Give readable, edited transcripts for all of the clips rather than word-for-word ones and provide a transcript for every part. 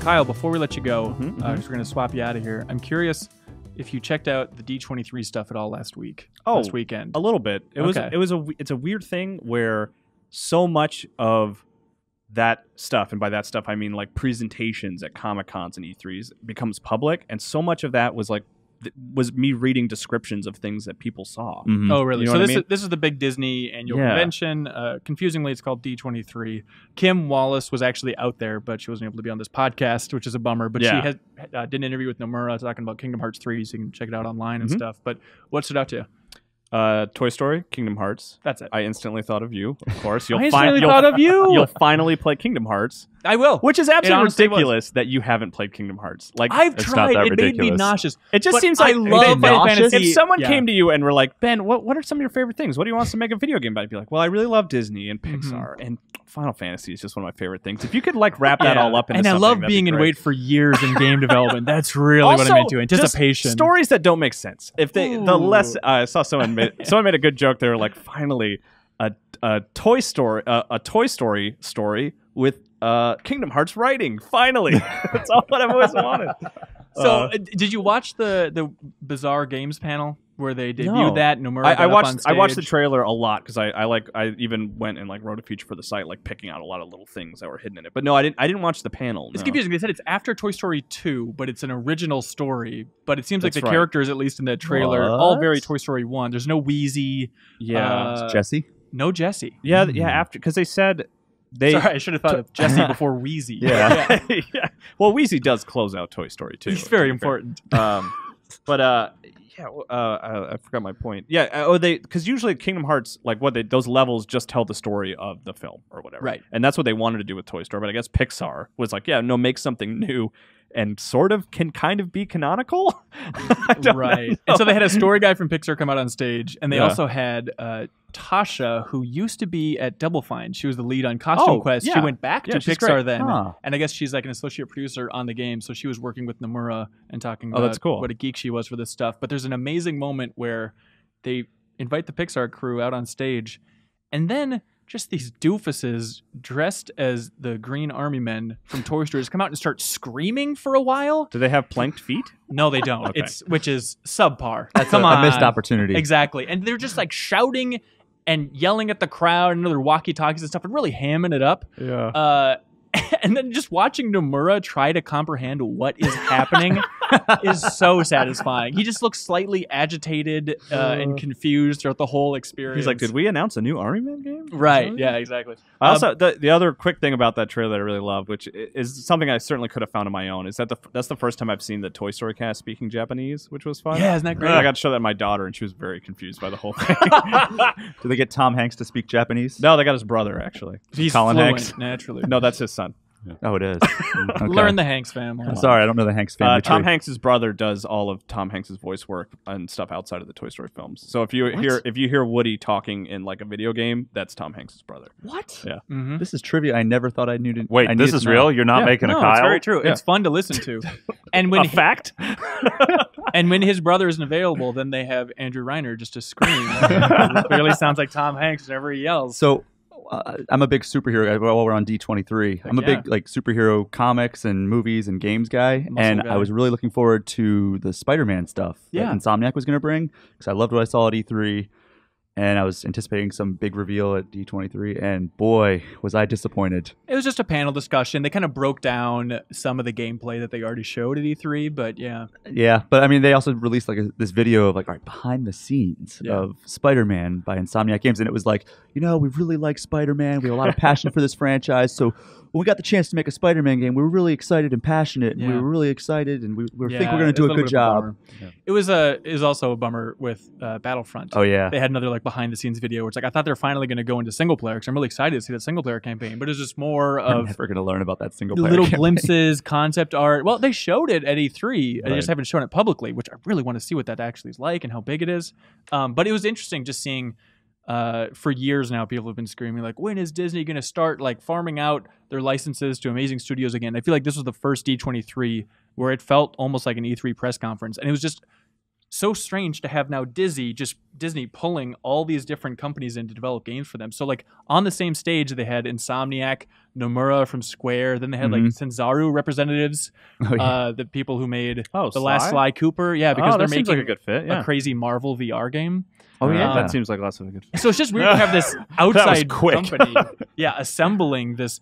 Kyle, before we let you go, because we're going to swap you out of here, I'm curious if you checked out the D23 stuff at all last weekend. A little bit. It's a weird thing where so much of that stuff, and by that stuff I mean like presentations at Comic-Cons and E3s, becomes public, and so much of that was me reading descriptions of things that people saw. Oh, really? You know So this is the big Disney annual convention. Confusingly, it's called D23. Kim Wallace was actually out there, but she wasn't able to be on this podcast, which is a bummer. But she did an interview with Nomura talking about Kingdom Hearts 3, so you can check it out online and stuff. But what stood out to you? Toy Story, Kingdom Hearts. That's it. I instantly thought of you, of course. Thought of you. You'll finally play Kingdom Hearts. I will. Which is absolutely ridiculous that you haven't played Kingdom Hearts. Like, I've tried. It made me nauseous. It just seems like I love Final Fantasy. If someone came to you and were like, Ben, what are some of your favorite things? What do you want us to make a video game about? I'd be like, well, I really love Disney and Pixar, and Final Fantasy is just one of my favorite things. If you could like wrap that all up into something, and I love being in wait for years in game development. That's really what I'm into. Anticipation. Stories that don't make sense. If they I saw someone made a good joke. They were like, finally, a Toy Story story with Kingdom Hearts writing. Finally, that's all that I've always wanted. So, did you watch the Bizarre Games panel where they debuted that? Nomura I watched the trailer a lot because I even went and like wrote a feature for the site, like picking out a lot of little things that were hidden in it. But no, I didn't watch the panel. It's confusing. They said it's after Toy Story 2, but it's an original story. But it seems like the characters, at least in that trailer, all very Toy Story 1. There's no Wheezy. Yeah, Jesse. No Jesse. Yeah, after because they said. Sorry, I should have thought of Jesse before Wheezy. Yeah. Well, Wheezy does close out Toy Story 2. He's very important. I forgot my point. Yeah, because usually Kingdom Hearts, like those levels just tell the story of the film or whatever. Right. And that's what they wanted to do with Toy Story. But I guess Pixar was like, make something new and sort of can kind of be canonical. Right. And so they had a story guy from Pixar come out on stage, and they also had Tasha, who used to be at Double Fine. She was the lead on Costume Quest. She went back to Pixar then. And I guess she's like an associate producer on the game, so she was working with Nomura and talking about what a geek she was for this stuff. But there's an amazing moment where they invite the Pixar crew out on stage, and then just these doofuses dressed as the Green Army Men from Toy Story just come out and start screaming for a while. Do they have planked feet? No, they don't. Okay. Which is subpar. That's a missed opportunity. Exactly. And they're just like shouting and yelling at the crowd and other walkie-talkies and stuff and really hamming it up. Yeah. And then just watching Nomura try to comprehend what is happening is so satisfying. He just looks slightly agitated and confused throughout the whole experience. He's like, did we announce a new Army Man game? Right, yeah, exactly. Also, the other quick thing about that trailer that I really love, which is something I certainly could have found on my own, is that that's the first time I've seen the Toy Story cast speaking Japanese, which was fun. Yeah, isn't that great? I got to show that to my daughter, and she was very confused by the whole thing. Do they get Tom Hanks to speak Japanese? No, they got his brother, actually. He's Colin fluent, Hanks. naturally. No, that's his son. Yeah. Oh, it is. Okay. Learn the Hanks family. I'm sorry, I don't know the Hanks family. Tom Hanks' brother does all of Tom Hanks' voice work and stuff outside of the Toy Story films. So if you hear Woody talking in like a video game, that's Tom Hanks' brother. What? Yeah. Mm-hmm. This is trivia I never thought I knew. Wait, this is real? You're not making a Kyle? It's very true. Yeah. It's fun to listen to. And when fact? And when his brother isn't available, then they have Andrew Reiner just to scream. It clearly sounds like Tom Hanks whenever he yells. So I'm a big superhero guy. While we're on D23, I'm a big like superhero comics and movies and games guy. I was really looking forward to the Spider-Man stuff that Insomniac was going to bring because I loved what I saw at E3. And I was anticipating some big reveal at D23, and boy, was I disappointed. It was just a panel discussion. They kind of broke down some of the gameplay that they already showed at E3, but yeah. Yeah, but I mean, they also released like this video of like, all right, behind the scenes of Spider-Man by Insomniac Games, and it was like, we really like Spider-Man. We have a lot of passion for this franchise, so when we got the chance to make a Spider-Man game, we were really excited and passionate, and we were really excited, and we think we're going to do a good job. It was also a bummer with Battlefront. Oh yeah, they had another like behind the scenes video where it's like I thought they're finally going to go into single player because I'm really excited to see that single player campaign, but it's just more of I'm never going to learn about that single player little campaign. Glimpses, concept art. Well, they showed it at E3. They just haven't shown it publicly, which I really want to see what that actually is like and how big it is. But it was interesting just seeing. For years now, people have been screaming like, when is Disney going to start like farming out their licenses to amazing studios again? I feel like this was the first D23 where it felt almost like an E3 press conference, and it was just so strange to have now Disney pulling all these different companies in to develop games for them. So like on the same stage, they had Insomniac, Nomura from Square, then they had like Sanzaru representatives, the people who made the last Sly Cooper. Yeah, because they're making like a good fit. Yeah. A crazy Marvel VR game. Oh yeah, that seems like lots of a good fit. So it's just weird to have this outside company, assembling this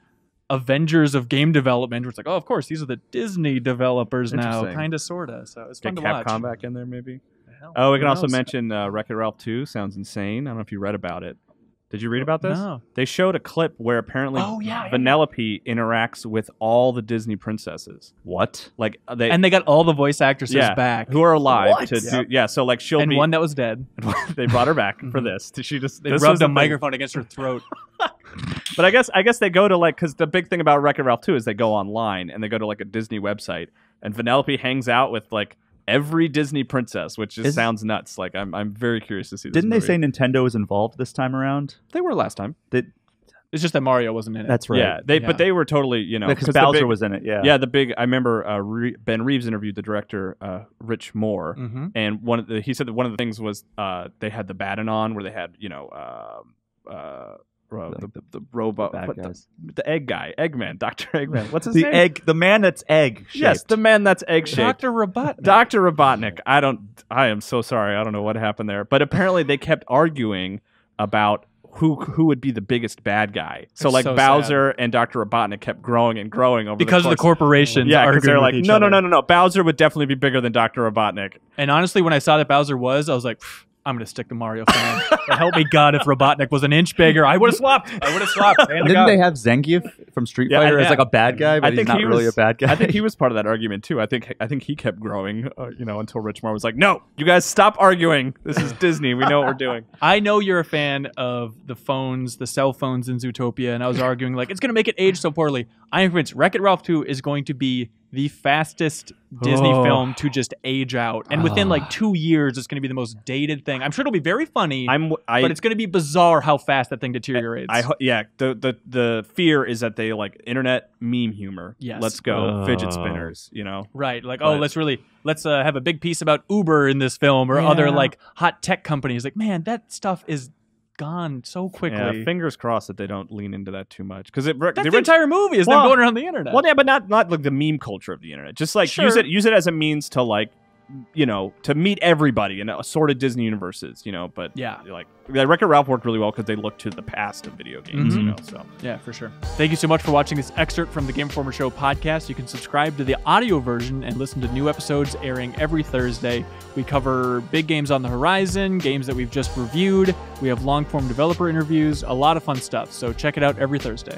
Avengers of game development. Where it's like, oh, of course, these are the Disney developers now, kind of, sorta. So it's fun to watch. Capcom back in there, maybe. Oh, we can also mention Wreck-It Ralph 2. Sounds insane. I don't know if you read about it. Did you read about this? No. They showed a clip where apparently Vanellope interacts with all the Disney princesses. What? Like they got all the voice actresses back who are alive to do. So like she'll be one that was dead. They brought her back for this. They rubbed a microphone against her throat. But I guess they go to like, because the big thing about Wreck-It Ralph 2 is they go online and they go to like a Disney website, and Vanellope hangs out with like every Disney princess, which just sounds nuts. Like I'm very curious to see this. Didn't they say Nintendo was involved this time around? They were last time. It's just that Mario wasn't in it. That's right. Yeah, but they were totally, because Bowser was in it. Yeah, yeah. I remember Ben Reeves interviewed the director Rich Moore, and he said that one of the things was they had the Badanon where they had the robot, the egg guy, Eggman, Dr. Eggman. What's his name? The man that's egg-shaped. Yes, the man that's egg-shaped. Dr. Robotnik. Dr. Robotnik. I am so sorry. I don't know what happened there. But apparently they kept arguing about who would be the biggest bad guy. So like Bowser and Dr. Robotnik kept growing and growing over because of the corporations. Yeah, because they're like, no. Bowser would definitely be bigger than Dr. Robotnik. And honestly, when I saw that Bowser was, I was like, I'm going to stick to Mario fan. But help me God, if Robotnik was an inch bigger, I would have swapped. Didn't they have Zangief from Street Fighter as like a bad guy, but he's not really a bad guy? I think he was part of that argument too. I think he kept growing, until Rich Moore was like, no, you guys stop arguing. This is Disney. We know what we're doing. I know you're a fan of the cell phones in Zootopia, and I was arguing like, it's going to make it age so poorly. I am convinced Wreck-It Ralph 2 is going to be the fastest Disney film to just age out. And within like 2 years, it's going to be the most dated thing. I'm sure it'll be very funny, but it's going to be bizarre how fast that thing deteriorates. The fear is that they like internet meme humor. Yes. Let's go fidget spinners, Right. Like, let's have a big piece about Uber in this film or other like hot tech companies. Like, man, that stuff is gone so quickly. Yeah, fingers crossed that they don't lean into that too much, because the entire movie is them going around the internet. Well, yeah, but not like the meme culture of the internet. Just like use it as a means to like, to meet everybody in assorted Disney universes. But like Wreck-It Ralph worked really well because they looked to the past of video games. So yeah, for sure. Thank you so much for watching this excerpt from the Game Informer Show podcast. You can subscribe to the audio version and listen to new episodes airing every Thursday. We cover big games on the horizon, games that we've just reviewed. We have long-form developer interviews, a lot of fun stuff. So check it out every Thursday.